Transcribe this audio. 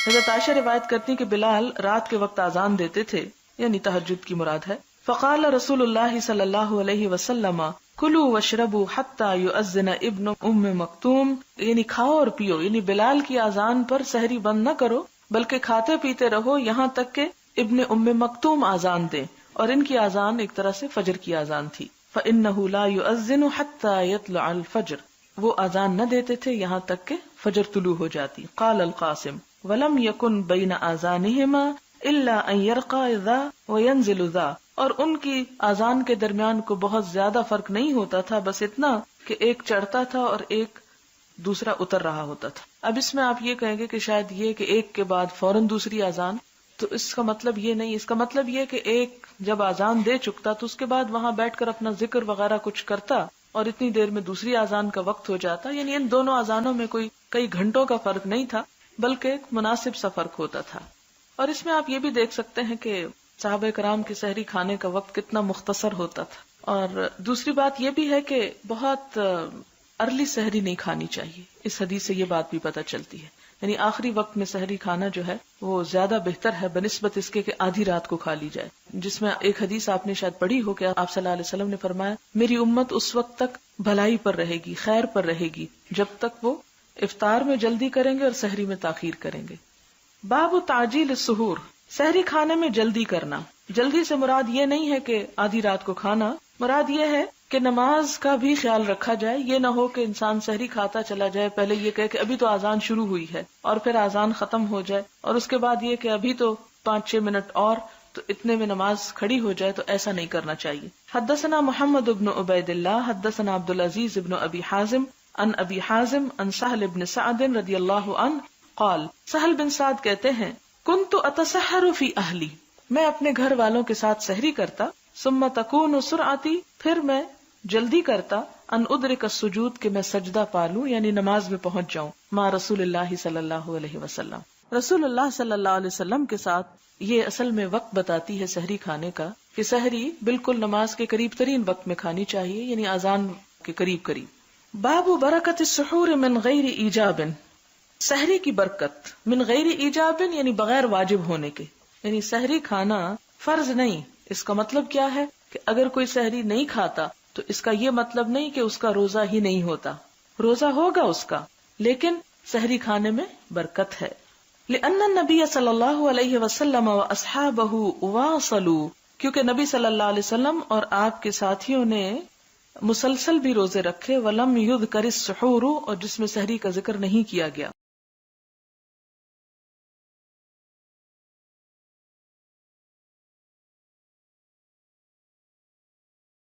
حضرت عائشہ روایت کرتی کہ بلال رات کے وقت اذان دیتے تھے، یعنی تہجد کی مراد ہے. فقال رسول اللہ صلی اللہ علیہ وسلم کلوا واشربوا حتی یؤذن ابن ام مکتوم، یعنی کھاؤ اور پیو، یعنی بلال کی اذان پر سحری بند نہ کرو بلکہ کھاتے پیتے رہو یہاں تک کہ ابن ام مکتوم اذان دیں، اور ان کی اذان ایک طرح سے فجر کی اذان تھی. فإنه لا يؤذن حتى يطلع الفجر، وہ اذان نہ دیتے تھے یہاں تک کہ فجر طلوع ہو جاتی. قال القاسم ولم يكن بين آذانهما الا ان يرقى ذا وينزل ذا، اور ان کی اذان کے درمیان کو بہت زیادہ فرق نہیں ہوتا تھا، بس اتنا کہ ایک چڑھتا تھا اور ایک دوسرا اتر رہا ہوتا تھا. اب اس میں آپ یہ کہیں گے کہ شاید یہ کہ ایک کے بعد فوراً دوسری اذان، تو اس کا مطلب یہ نہیں. اس کا مطلب یہ کہ ایک جب اذان دے چکتا تو اس کے بعد وہاں بیٹھ کر اپنا ذکر وغیرہ کچھ کرتا اور اتنی دیر میں دوسری اذان کا وقت ہو جاتا. یعنی ان دونوں اذانوں میں کوئی کئی گھنٹوں کا فرق نہیں تھا بلکہ ایک مناسب سا فرق ہوتا تھا. اور اس میں آپ یہ بھی دیکھ سکتے ہیں کہ صحابہ کرام کی سحری کھانے کا وقت کتنا مختصر ہوتا تھا. اور دوسری بات یہ بھی ہے کہ بہت ارلی سحری نہیں کھانی چاہیے. اس حدیث سے یہ بات بھی پتہ چلتی ہے، یعنی آخری وقت میں سحری کھانا جو ہے وہ زیادہ بہتر ہے بنسبت اس کے کہ آدھی رات کو کھا لی جائے، جس میں ایک حدیث آپ نے شاید پڑھی ہو کہ آپ صلی اللہ علیہ وسلم نے فرمایا میری امت اس وقت تک بھلائی پر رہے گی، خیر پر رہے گی جب تک وہ افطار میں جلدی کریں گے اور سحری میں تاخیر کریں گے. باب تعجیل السحور، سحری کھانے میں جلدی کرنا. جلدی سے مراد یہ نہیں ہے کہ آدھی رات کو کھانا، مراد یہ ہے کہ نماز کا بھی خیال رکھا جائے. یہ نہ ہو کہ انسان سحری کھاتا چلا جائے، پہلے یہ کہے کہ ابھی تو اذان شروع ہوئی ہے اور پھر اذان ختم ہو جائے اور اس کے بعد یہ کہ ابھی تو 5-6 منٹ اور، تو اتنے میں نماز کھڑی ہو جائے. تو ایسا نہیں کرنا چاہیے. حدثنا محمد بن عبید اللہ حدثنا عبد العزیز بن ابی حازم عن ابی حازم عن سہل بن سعد رضی اللہ عنہ قال، سہل بن سعد کہتے ہیں کنت اتسحر فی اہلی، میں اپنے گھر والوں کے ساتھ سحری کرتا، ثم تکون سرعتی، پھر میں جلدی کرتا، ان ادرک السجود، کہ میں سجدہ پالوں یعنی نماز میں پہنچ جاؤں، مع رسول اللہ صلی اللہ علیہ وسلم، رسول اللہ صلی اللہ علیہ وسلم کے ساتھ. یہ اصل میں وقت بتاتی ہے سحری کھانے کا کہ سحری بالکل نماز کے قریب ترین وقت میں کھانی چاہیے، یعنی اذان کے قریب قریب. باب برکت السحور من غیر ایجاب، سحری کی برکت من غیر ایجاب یعنی بغیر واجب ہونے کے، یعنی سحری کھانا فرض نہیں. اس کا مطلب کیا ہے کہ اگر کوئی سحری نہیں کھاتا تو اس کا یہ مطلب نہیں کہ اس کا روزہ ہی نہیں ہوتا، روزہ ہوگا اس کا، لیکن سحری کھانے میں برکت ہے. لأن النبی صلی اللہ علیہ وسلم واصحابہ واصلوا، کیونکہ نبی صلی اللہ علیہ وسلم اور آپ کے ساتھیوں نے مسلسل بھی روزے رکھے. ولم یذکر السحور، اور جس میں سحری کا ذکر نہیں کیا گیا.